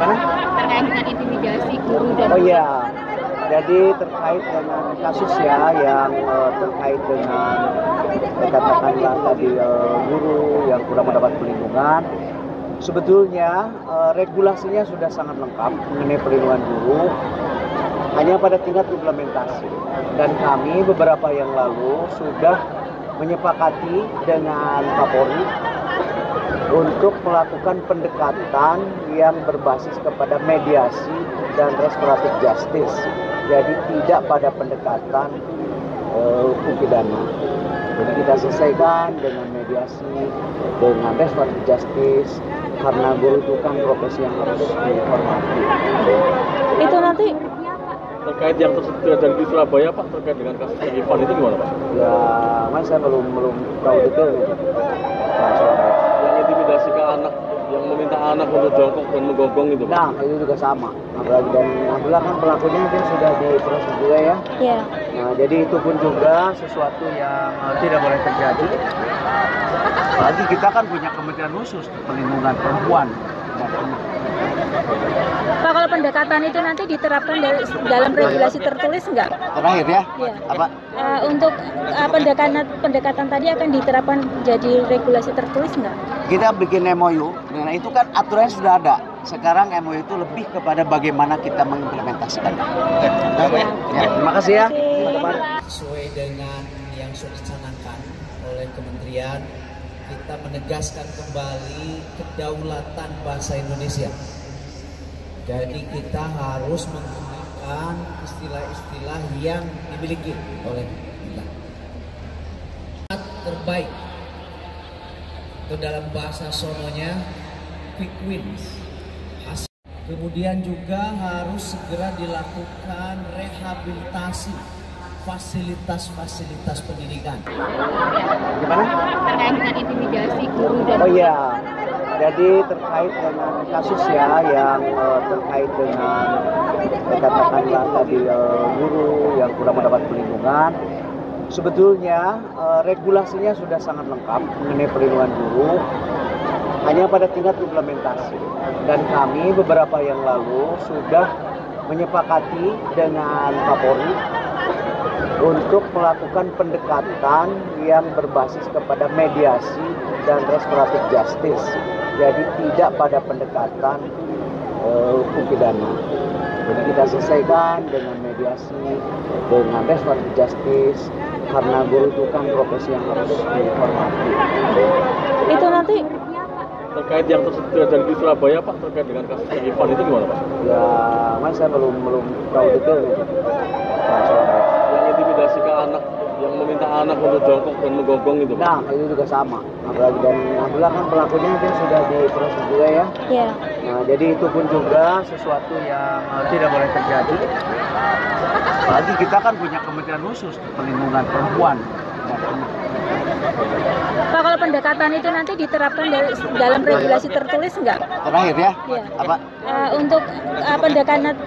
Gimana? Terkait dengan intimidasi guru dan Oh iya, jadi terkait dengan kasus ya yang terkait dengan katakanlah tadi guru yang kurang mendapat perlindungan. Sebetulnya regulasinya sudah sangat lengkap mengenai perlindungan guru, hanya pada tingkat implementasi. Dan kami beberapa yang lalu sudah menyepakati dengan Kapolri untuk melakukan pendekatan yang berbasis kepada mediasi dan restoratif justice. Jadi tidak pada pendekatan hukum pidana. Jadi kita selesaikan dengan mediasi, dengan restoratif justice, karena guru itu kan profesi yang harus dihormati. Itu nanti terkait yang terjadi di Surabaya Pak, terkait dengan kasus Ivan itu gimana Pak? Ya, mas saya belum tahu detailnya. Yang intimidasi ke anak, yang meminta anak untuk jongkok dan menggonggong itu Pak? Nah, itu juga sama. Apalagi dan alhamdulillah kan pelakunya mungkin sudah diproses juga ya. ya. Nah, jadi itu pun juga sesuatu yang tidak boleh terjadi. Apalagi kita kan punya kementerian khusus perlindungan perempuan. Pak, kalau pendekatan itu nanti diterapkan dalam regulasi tertulis nggak? Terakhir ya, Ya. apa? Untuk pendekatan tadi akan diterapkan jadi regulasi tertulis nggak? Kita bikin MOU, nah itu kan aturannya sudah ada. Sekarang MOU itu lebih kepada bagaimana kita mengimplementasikannya. Ya, terima kasih ya. Teman-teman. Sesuai dengan yang sudah dicanangkan oleh kementerian, kita menegaskan kembali kedaulatan bahasa Indonesia. Jadi kita harus menggunakan istilah-istilah yang dimiliki oleh kita. Terbaik itu dalam bahasa sononya quick wins. Kemudian juga harus segera dilakukan rehabilitasi fasilitas-fasilitas pendidikan. Gimana? terkait dengan intimidasi guru dan Oh iya, jadi terkait dengan kasus ya yang terkait dengan katakanlah tadi guru yang kurang mendapat perlindungan. Sebetulnya regulasinya sudah sangat lengkap mengenai perlindungan guru, hanya pada tingkat implementasi. Dan kami beberapa yang lalu sudah menyepakati dengan Kapolri untuk melakukan pendekatan yang berbasis kepada mediasi dan restoratif justice. Jadi tidak pada pendekatan hukum pidana. Jadi kita selesaikan dengan mediasi, dengan restoratif justice, karena guru itu kan profesi yang harus dihormati. Itu nanti Terkait yang terjadi di Surabaya Pak, terkait dengan kasus Ivan itu gimana Pak? Ya, mas saya belum tahu detailnya. Yang intimidasi ke anak, yang meminta anak untuk jongkok dan menggonggong itu Pak? Nah, itu juga sama. Apalagi dan alhamdulillah kan pelakunya mungkin sudah diproses juga ya. ya. Nah, jadi itu pun juga sesuatu yang tidak boleh terjadi. Apalagi kita kan punya kementerian khusus perlindungan perempuan. Pak, kalau pendekatan itu nanti diterapkan dalam regulasi tertulis nggak? Terakhir ya, Ya. apa? Untuk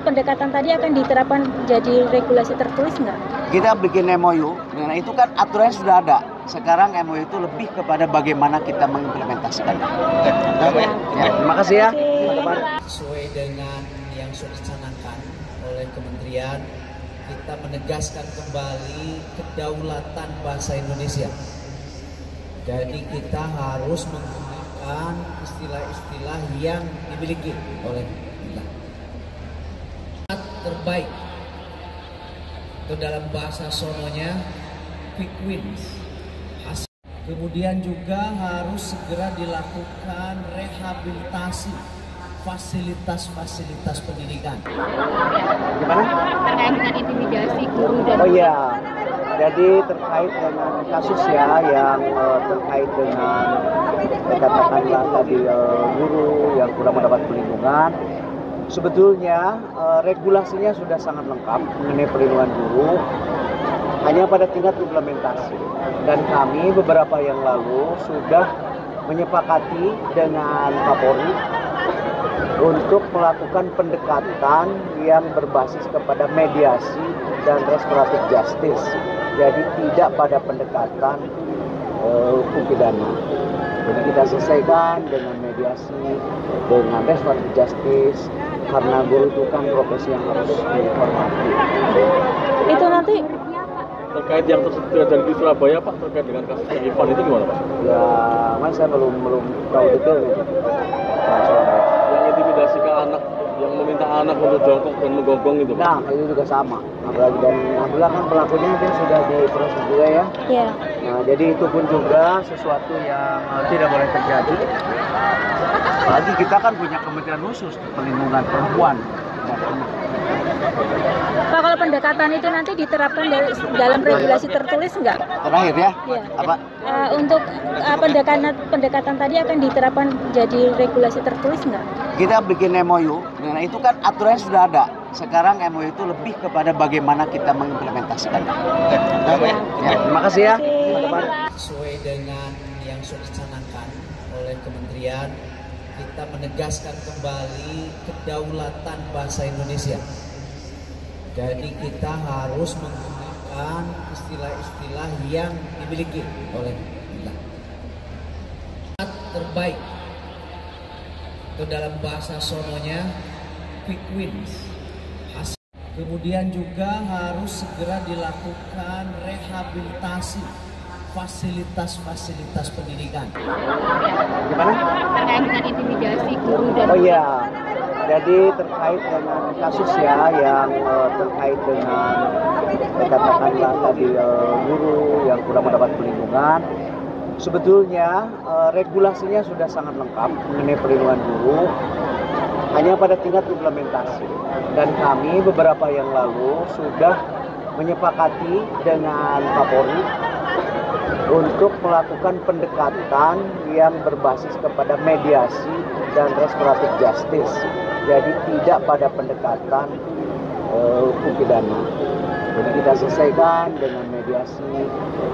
pendekatan tadi akan diterapkan jadi regulasi tertulis nggak? Kita bikin MOU, nah itu kan aturannya sudah ada. Sekarang MOU itu lebih kepada bagaimana kita mengimplementasikannya. Ya, terima kasih ya. Teman-teman. Sesuai dengan yang sudah dicanangkan oleh kementerian, kita menegaskan kembali kedaulatan bahasa Indonesia. Jadi kita harus menggunakan istilah-istilah yang dimiliki oleh kita. Terbaik itu dalam bahasa sononya quick wins. Kemudian juga harus segera dilakukan rehabilitasi fasilitas-fasilitas pendidikan. Gimana? terkait dengan intimidasi guru dan Oh iya, jadi terkait dengan kasus ya yang terkait dengan katakanlah tadi guru yang kurang mendapat perlindungan. Sebetulnya regulasinya sudah sangat lengkap mengenai perlindungan guru, hanya pada tingkat implementasi. Dan kami beberapa yang lalu sudah menyepakati dengan Kapolri untuk melakukan pendekatan yang berbasis kepada mediasi dan restoratif justice. Jadi tidak pada pendekatan hukum pidana. Jadi kita selesaikan dengan mediasi, dengan restoratif justice, karena guru itu kan profesi yang harus dihormati. Itu nanti Terkait yang terjadi di Surabaya Pak, terkait dengan kasus Ivan itu gimana Pak? Ya, mas saya belum tahu detail itu. Yang intimidasi ke anak, yang meminta anak untuk jongkok dan menggonggong itu Pak? Nah, itu juga sama. Apalagi dan alhamdulillah kan pelakunya dia sudah diproses juga ya. ya. Nah, jadi itu pun juga sesuatu yang tidak boleh terjadi. Apalagi kita kan punya kementerian khusus perlindungan perempuan dan anak. Pak, kalau pendekatan itu nanti diterapkan dalam regulasi tertulis nggak? Terakhir ya, Iya. apa? Untuk pendekatan tadi akan diterapkan jadi regulasi tertulis nggak? Kita bikin MOU, nah itu kan aturannya sudah ada. Sekarang MOU itu lebih kepada bagaimana kita mengimplementasikannya. Ya, terima kasih ya. Teman-teman. Sesuai dengan yang sudah dicanangkan oleh kementerian, kita menegaskan kembali kedaulatan bahasa Indonesia. Jadi kita harus menggunakan istilah-istilah yang dimiliki oleh kita. Terbaik itu dalam bahasa sononya quick wins. Kemudian juga harus segera dilakukan rehabilitasi fasilitas-fasilitas pendidikan. Gimana? Terkait dengan intimidasi guru dan Oh iya, jadi terkait dengan kasus ya yang terkait dengan katakanlah tadi guru yang kurang mendapat perlindungan. Sebetulnya regulasinya sudah sangat lengkap mengenai perlindungan guru, hanya pada tingkat implementasi. Dan kami beberapa yang lalu sudah menyepakati dengan Kapolri untuk melakukan pendekatan yang berbasis kepada mediasi dan restoratif justice. Jadi tidak pada pendekatan hukum pidana. Jadi kita selesaikan dengan mediasi,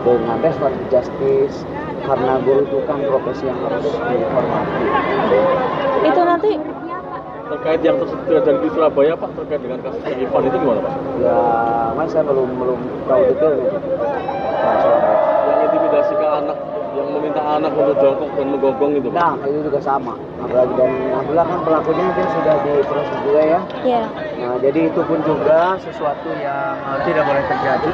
dengan restoratif justice, karena guru itu kan profesi yang harus dihormati. Itu nanti Terkait yang terjadi di Surabaya Pak, terkait dengan kasus Ivan itu gimana Pak? Ya, mas saya belum tahu detail itu. Yang intimidasi ke anak, yang meminta anak untuk jongkok dan menggonggong itu Pak? Nah, itu juga sama. Apalagi dan alhamdulillah kan pelakunya dia sudah diproses juga ya. ya. Nah, jadi itu pun juga sesuatu yang tidak boleh terjadi.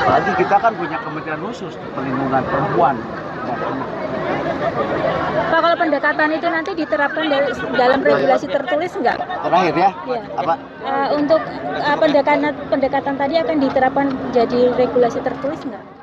Apalagi kita kan punya kementerian khusus perlindungan perempuan dan anak. Pak, kalau pendekatan itu nanti diterapkan dalam regulasi tertulis nggak? Terakhir ya, Iya. apa? Untuk pendekatan tadi akan diterapkan jadi regulasi tertulis nggak?